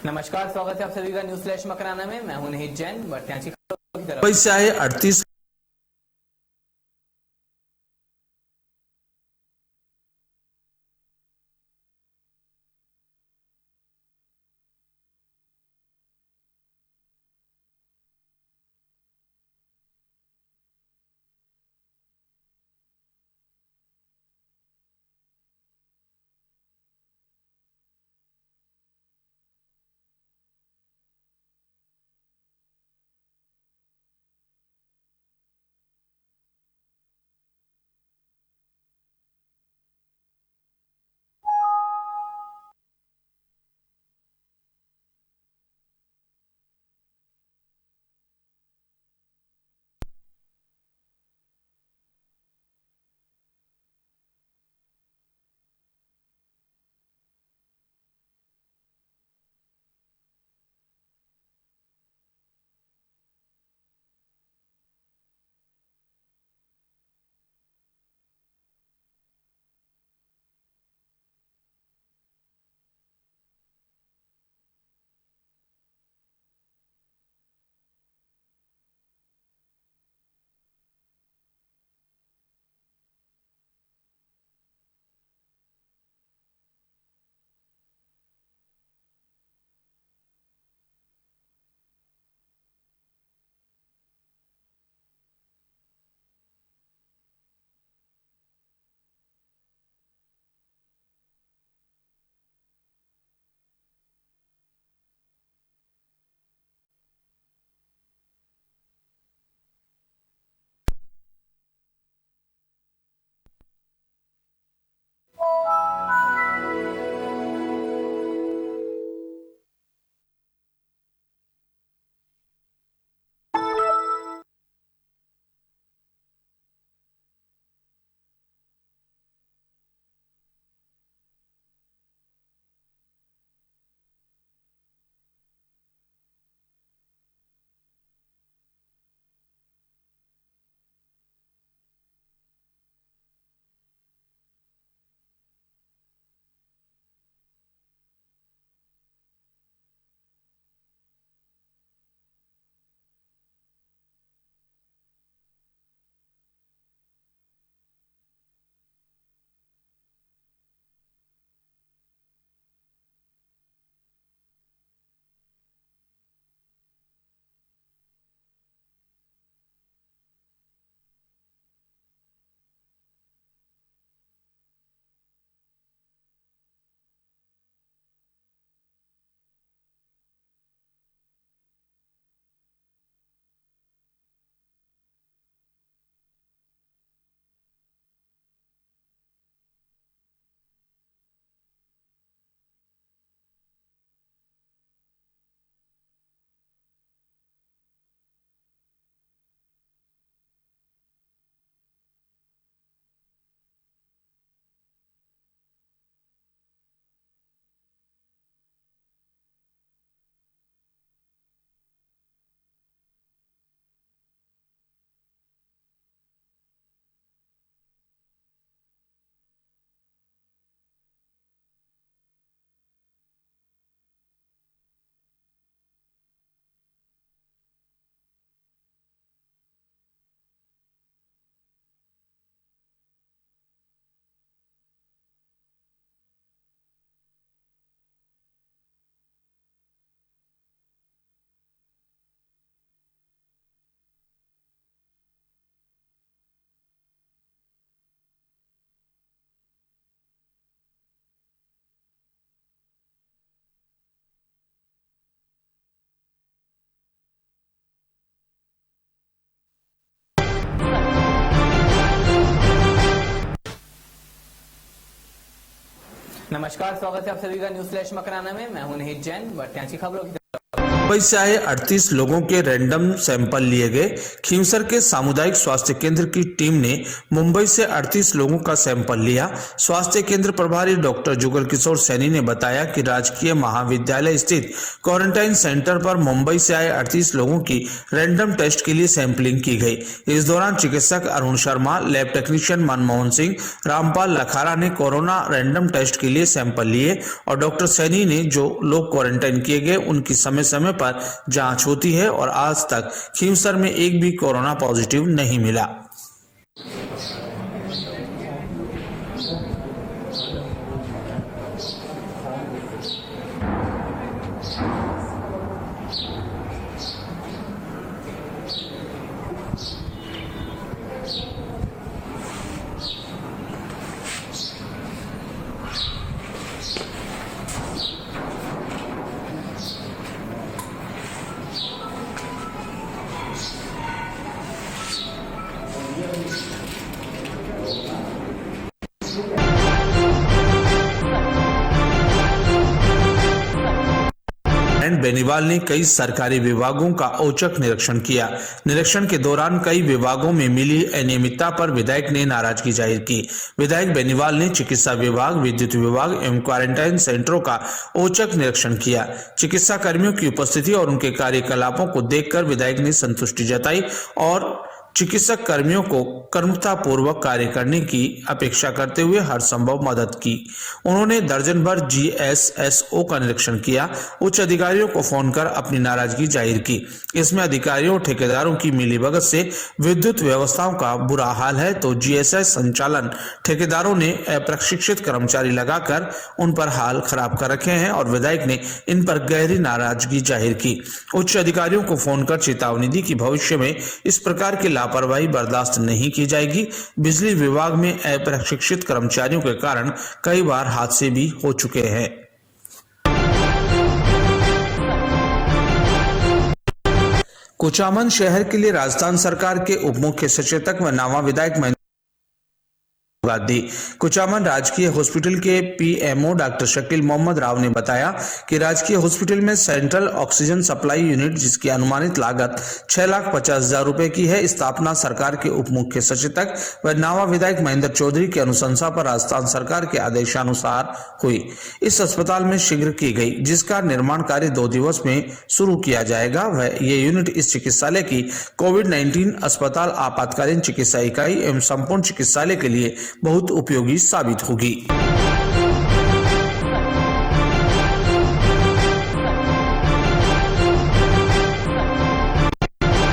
नमस्कार, स्वागत है आप सभी का न्यूज फ्लैश मकराना में। मैं हूं निहित जैन। बढ़ते हैं खबरों की तरफ। पैसे आहे 38। नमस्कार, स्वागत है आप सभी का न्यूज फ्लैश मकराना में। मैं हूं निहित जैन। बढ़ते हैं खबरों की तरफ। मुंबई से आए 38 लोगों के रैंडम सैंपल लिए गए। खींवसर के सामुदायिक स्वास्थ्य केंद्र की टीम ने मुंबई से 38 लोगों का सैंपल लिया। स्वास्थ्य केंद्र प्रभारी डॉक्टर जुगल किशोर सैनी ने बताया कि राजकीय महाविद्यालय स्थित क्वारंटाइन सेंटर पर मुंबई से आए 38 लोगों की रैंडम टेस्ट के लिए सैंपलिंग की गई। इस दौरान चिकित्सक अरुण शर्मा, लैब टेक्नीशियन मनमोहन सिंह, रामपाल लखारा ने कोरोना रैंडम टेस्ट के लिए सैंपल लिए और डॉक्टर सैनी ने जो लोग क्वारंटाइन किए गए उनकी समय समय पर जांच होती है और आज तक खींवसर में एक भी कोरोना पॉजिटिव नहीं मिला। बेनीवाल ने कई सरकारी विभागों का औचक निरीक्षण किया। निरीक्षण के दौरान कई विभागों में मिली अनियमितता पर विधायक ने नाराजगी जाहिर की। विधायक बेनीवाल ने चिकित्सा विभाग, विद्युत विभाग एवं क्वारंटाइन सेंटरों का औचक निरीक्षण किया। चिकित्सा कर्मियों की उपस्थिति और उनके कार्यकलापों को देखकर विधायक ने संतुष्टि जताई और चिकित्सक कर्मियों को कर्मठता पूर्वक कार्य करने की अपेक्षा करते हुए हर संभव मदद की। उन्होंने दर्जन भर GSSO का निरीक्षण किया। उच्च अधिकारियों को फोन कर अपनी नाराजगी जाहिर की। इसमें अधिकारियों और ठेकेदारों की मिलीभगत से विद्युत व्यवस्थाओं का बुरा हाल है तो GSS संचालन ठेकेदारों ने अप्रशिक्षित कर्मचारी लगाकर उन पर हाल खराब कर रखे हैं और विधायक ने इन पर गहरी नाराजगी जाहिर की। उच्च अधिकारियों को फोन कर चेतावनी दी कि भविष्य में इस प्रकार की लापरवाही बर्दाश्त नहीं की जाएगी। बिजली विभाग में अप्रशिक्षित कर्मचारियों के कारण कई बार हादसे भी हो चुके हैं। कुचामन शहर के लिए राजस्थान सरकार के उप मुख्य सचेतक व नावा विधायक दी। कुचामन राजकीय हॉस्पिटल के PMO डॉक्टर शकील मोहम्मद राव ने बताया कि राजकीय हॉस्पिटल में सेंट्रल ऑक्सीजन सप्लाई यूनिट जिसकी अनुमानित लागत 6,50,000 रुपए की है, स्थापना सरकार के उप मुख्य सचेतक व नावा विधायक महेंद्र चौधरी की अनुशंसा पर राजस्थान सरकार के आदेशानुसार हुई। इस अस्पताल में शीघ्र की गई, जिसका निर्माण कार्य 2 दिवस में शुरू किया जाएगा। वह ये यूनिट इस चिकित्सालय की कोविड-19 अस्पताल, आपातकालीन चिकित्सा इकाई एवं संपूर्ण चिकित्सालय के लिए बहुत उपयोगी साबित होगी।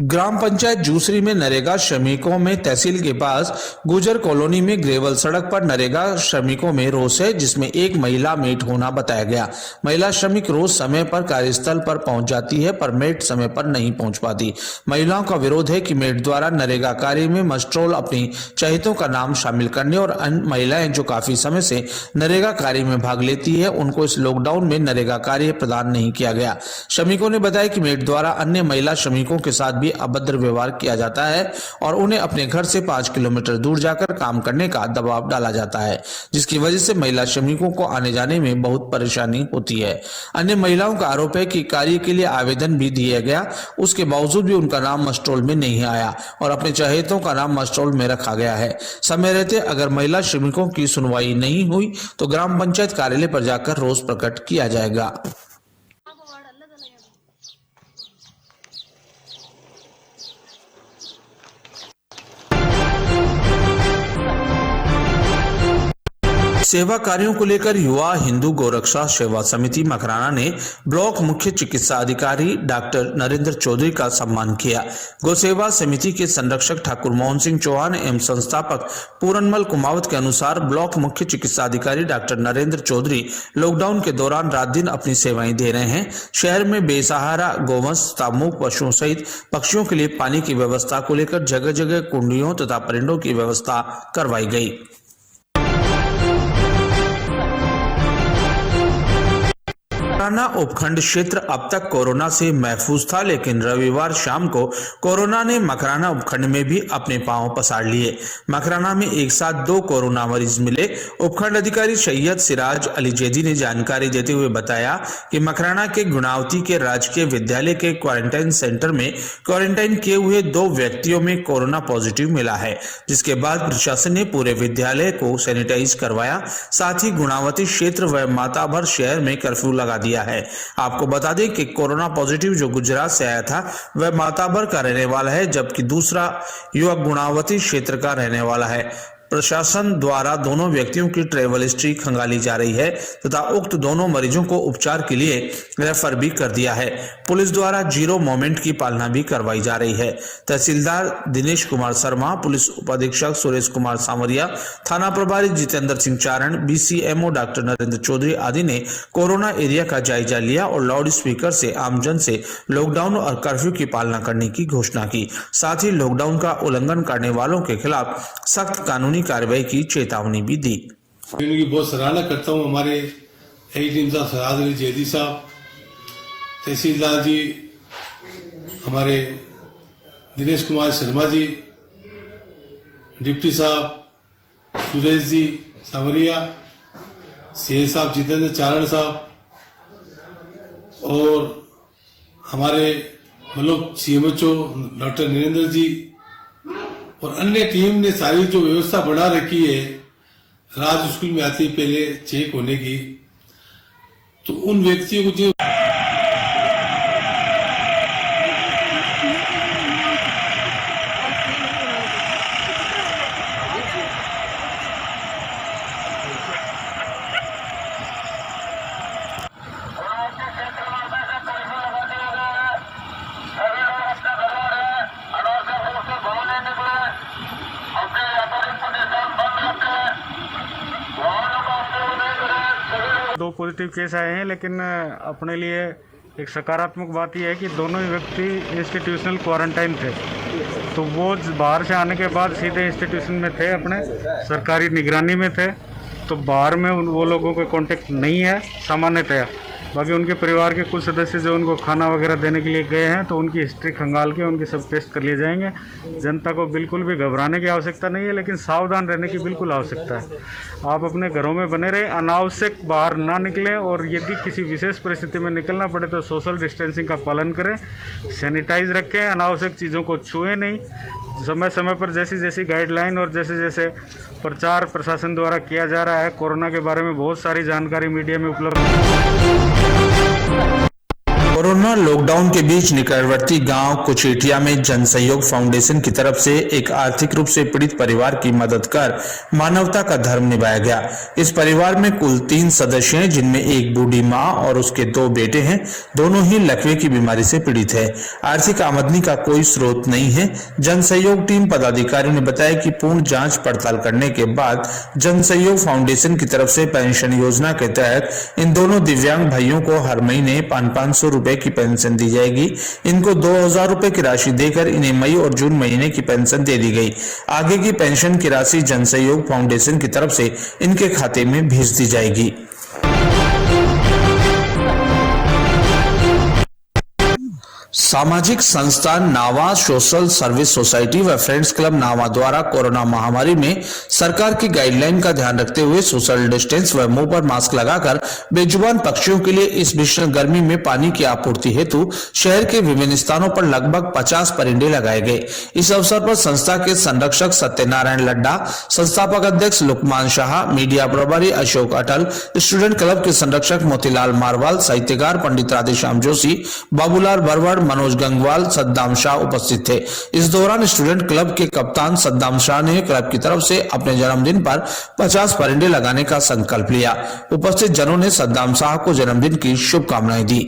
ग्राम पंचायत जूसरी में नरेगा श्रमिकों में तहसील के पास गुजर कॉलोनी में ग्रेवल सड़क पर नरेगा श्रमिकों में रोष है, जिसमें एक महिला मेट होना बताया गया। महिला श्रमिक रोज समय पर कार्यस्थल पर पहुंच जाती है पर मेट समय पर नहीं पहुंच पाती। महिलाओं का विरोध है कि मेट द्वारा नरेगा कार्य में मस्ट्रोल अपनी चहेतों का नाम शामिल करने और अन्य महिलाएं जो काफी समय से नरेगा कार्य में भाग लेती है उनको इस लॉकडाउन में नरेगा कार्य प्रदान नहीं किया गया। श्रमिकों ने बताया कि मेट द्वारा अन्य महिला श्रमिकों के साथ भी अभद्र व्यवहार किया जाता है और उन्हें अपने घर से 5 किलोमीटर दूर जाकर काम करने का दबाव डाला जाता है, जिसकी वजह से महिला श्रमिकों को आने जाने में बहुत परेशानी होती है। अन्य महिलाओं का आरोप है कि कार्य के लिए आवेदन भी दिया गया, उसके बावजूद भी उनका नाम मस्ट्रोल में नहीं आया और अपने चहेतों का नाम मस्ट्रोल में रखा गया है। समय रहते अगर महिला श्रमिकों की सुनवाई नहीं हुई तो ग्राम पंचायत कार्यालय पर जाकर रोष प्रकट किया जाएगा। सेवा कार्यों को लेकर युवा हिंदू गौरक्षा सेवा समिति मकराना ने ब्लॉक मुख्य चिकित्सा अधिकारी डॉक्टर नरेंद्र चौधरी का सम्मान किया। गौ सेवा समिति के संरक्षक ठाकुर मोहन सिंह चौहान एवं संस्थापक पूरनमल कुमावत के अनुसार ब्लॉक मुख्य चिकित्सा अधिकारी डॉक्टर नरेंद्र चौधरी लॉकडाउन के दौरान रात दिन अपनी सेवाएं दे रहे हैं। शहर में बेसहारा गौवंश, तामुक पशुओं सहित पक्षियों के लिए पानी की व्यवस्था को लेकर जगह जगह कुंडियों तथा परिंडों की व्यवस्था करवाई गई। मकराना उपखंड क्षेत्र अब तक कोरोना से महफूज था, लेकिन रविवार शाम को कोरोना ने मकराना उपखंड में भी अपने पांव पसार लिए। मकराना में एक साथ 2 कोरोना मरीज मिले। उपखंड अधिकारी सैयद सिराज अली जैदी ने जानकारी देते हुए बताया कि मकराना के गुणावती के राजकीय विद्यालय के क्वारंटाइन सेंटर में क्वारंटाइन किए हुए 2 व्यक्तियों में कोरोना पॉजिटिव मिला है, जिसके बाद प्रशासन ने पूरे विद्यालय को सैनिटाइज करवाया। साथ ही गुणावती क्षेत्र व माताभर शहर में कर्फ्यू लगा दिया है। आपको बता दें कि कोरोना पॉजिटिव जो गुजरात से आया था वह माताभर का रहने वाला है, जबकि दूसरा युवक गुणावती क्षेत्र का रहने वाला है। प्रशासन द्वारा दोनों व्यक्तियों की ट्रैवल हिस्ट्री खंगाली जा रही है तथा उक्त दोनों मरीजों को उपचार के लिए रेफर भी कर दिया है। पुलिस द्वारा 0 मोमेंट की पालना भी करवाई जा रही है। तहसीलदार दिनेश कुमार शर्मा, पुलिस उपाधीक्षक सुरेश कुमार सांवरिया, थाना प्रभारी जितेंद्र सिंह चारण, BCMO डॉक्टर नरेंद्र चौधरी आदि ने कोरोना एरिया का जायजा लिया और लाउड स्पीकर से आमजन से लॉकडाउन और कर्फ्यू की पालना करने की घोषणा की। साथ ही लॉकडाउन का उल्लंघन करने वालों के खिलाफ सख्त कानूनी कार्रवाई की चेतावनी भी दी। इनकी बहुत सराहना करता हूँ। हमारे एडीएम साहब सिराज अली जैदी साहब, तहसीलदार जी हमारे दिनेश कुमार शर्मा जी, डिप्टी साहब सुरेश जी सांवरिया, सीए साहब जितेंद्र चारण साहब और हमारे मतलब CMHO डॉक्टर नरेंद्र जी और अन्य टीम ने सारी जो व्यवस्था बना रखी है राज स्कूल में आते ही पहले चेक होने की, तो उन व्यक्तियों को जो दो पॉजिटिव केस आए हैं, लेकिन अपने लिए एक सकारात्मक बात यह है कि दोनों ही व्यक्ति इंस्टीट्यूशनल क्वारंटाइन थे। तो वो बाहर से आने के बाद सीधे इंस्टीट्यूशन में थे, अपने सरकारी निगरानी में थे। तो बाहर में वो लोगों के कांटेक्ट नहीं है सामान्यतया। बाकी उनके परिवार के कुछ सदस्य जो उनको खाना वगैरह देने के लिए गए हैं, तो उनकी हिस्ट्री खंगाल के उनके सब टेस्ट कर लिए जाएंगे। जनता को बिल्कुल भी घबराने की आवश्यकता नहीं है, लेकिन सावधान रहने की बिल्कुल आवश्यकता है। आप अपने घरों में बने रहें, अनावश्यक बाहर ना निकलें और यदि किसी विशेष परिस्थिति में निकलना पड़े तो सोशल डिस्टेंसिंग का पालन करें, सैनिटाइज रखें, अनावश्यक चीज़ों को छुएं नहीं। समय समय पर जैसी जैसी गाइडलाइन और जैसे जैसे प्रचार प्रशासन द्वारा किया जा रहा है, कोरोना के बारे में बहुत सारी जानकारी मीडिया में उपलब्ध है। कोरोना लॉकडाउन के बीच निकटवर्ती गांव कुचेटिया में जन सहयोग फाउंडेशन की तरफ से एक आर्थिक रूप से पीड़ित परिवार की मदद कर मानवता का धर्म निभाया गया। इस परिवार में कुल 3 सदस्य हैं, जिनमें एक बूढ़ी मां और उसके 2 बेटे हैं। दोनों ही लकवे की बीमारी से पीड़ित है। आर्थिक आमदनी का कोई स्रोत नहीं है। जन सहयोग टीम पदाधिकारियों ने बताया कि पूर्ण जांच पड़ताल करने के बाद जन सहयोग फाउंडेशन की तरफ से पेंशन योजना के तहत इन दोनों दिव्यांग भाइयों को हर महीने 500 रुपए की पेंशन दी जाएगी। इनको 2000 रुपए की राशि देकर इन्हें मई और जून महीने की पेंशन दे दी गई। आगे की पेंशन की राशि जन सहयोग फाउंडेशन की तरफ से इनके खाते में भेज दी जाएगी। सामाजिक संस्थान नावा, सोशल सर्विस सोसाइटी व फ्रेंड्स क्लब नावा द्वारा कोरोना महामारी में सरकार की गाइडलाइन का ध्यान रखते हुए सोशल डिस्टेंस व मुंह पर मास्क लगाकर बेजुबान पक्षियों के लिए इस भीषण गर्मी में पानी की आपूर्ति हेतु शहर के विभिन्न स्थानों पर लगभग 50 परिंदे लगाए गए। इस अवसर पर संस्था के संरक्षक सत्यनारायण लड्डा, संस्थापक अध्यक्ष लुकमान शाह, मीडिया प्रभारी अशोक अटल, स्टूडेंट क्लब के संरक्षक मोतीलाल मारवाल, साहित्यकार पंडित राधेश्याम जोशी, बाबूलाल बरवड़, मनोज गंगवाल, सद्दाम शाह उपस्थित थे। इस दौरान स्टूडेंट क्लब के कप्तान सद्दाम शाह ने क्लब की तरफ से अपने जन्मदिन पर 50 परिंदे लगाने का संकल्प लिया। उपस्थित जनों ने सद्दाम शाह को जन्मदिन की शुभकामनाएं दी।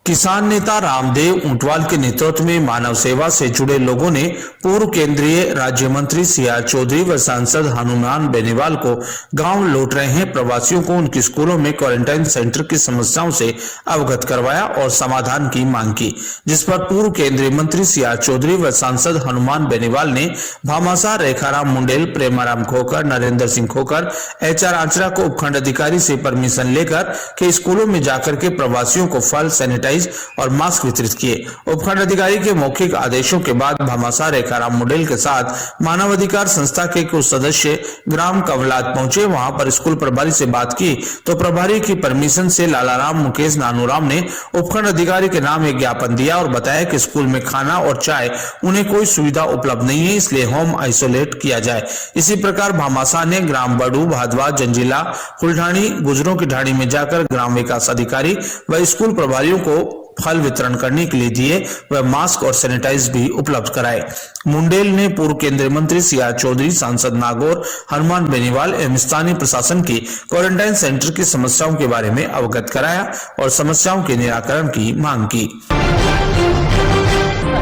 किसान नेता रामदेव ऊंटवाल के नेतृत्व में मानव सेवा से जुड़े लोगों ने पूर्व केंद्रीय राज्य मंत्री सीआर चौधरी व सांसद हनुमान बेनीवाल को गांव लौट रहे हैं प्रवासियों को उनके स्कूलों में क्वारंटाइन सेंटर की समस्याओं से अवगत करवाया और समाधान की मांग की, जिस पर पूर्व केंद्रीय मंत्री सीआर चौधरी व सांसद हनुमान बेनीवाल ने भामाशाह, रेखाराम मुंडेल, प्रेमाराम खोकर, नरेंद्र सिंह खोकर, HR आंचरा को उपखंड अधिकारी से परमिशन लेकर के स्कूलों में जाकर के प्रवासियों को फल, सैनिटाइज और मास्क वितरित किए। उपखंड अधिकारी के मौखिक आदेशों के बाद भामाशाह, रेखाराम मुंडेल के साथ मानवाधिकार संस्था के कुछ सदस्य ग्राम कवलात पहुंचे। वहां पर स्कूल प्रभारी से बात की तो प्रभारी की परमिशन से लालाराम, मुकेश, नानूराम ने उपखंड अधिकारी के नाम एक ज्ञापन दिया और बताया कि स्कूल में खाना और चाय उन्हें कोई सुविधा उपलब्ध नहीं है, इसलिए होम आइसोलेट किया जाए। इसी प्रकार भामाशाह ने ग्राम बड़ू, भादवा, जंजीला, कुलढाणी, गुजरों की ढाणी में जाकर ग्राम विकास अधिकारी व स्कूल प्रभारियों को फल वितरण करने के लिए दिए व मास्क और सैनिटाइज भी उपलब्ध कराए। मुंडेल ने पूर्व केंद्रीय मंत्री सीआर चौधरी, सांसद नागौर, हनुमान बेनीवाल एवं स्थानीय प्रशासन की क्वारंटाइन सेंटर की समस्याओं के बारे में अवगत कराया और समस्याओं के निराकरण की मांग की।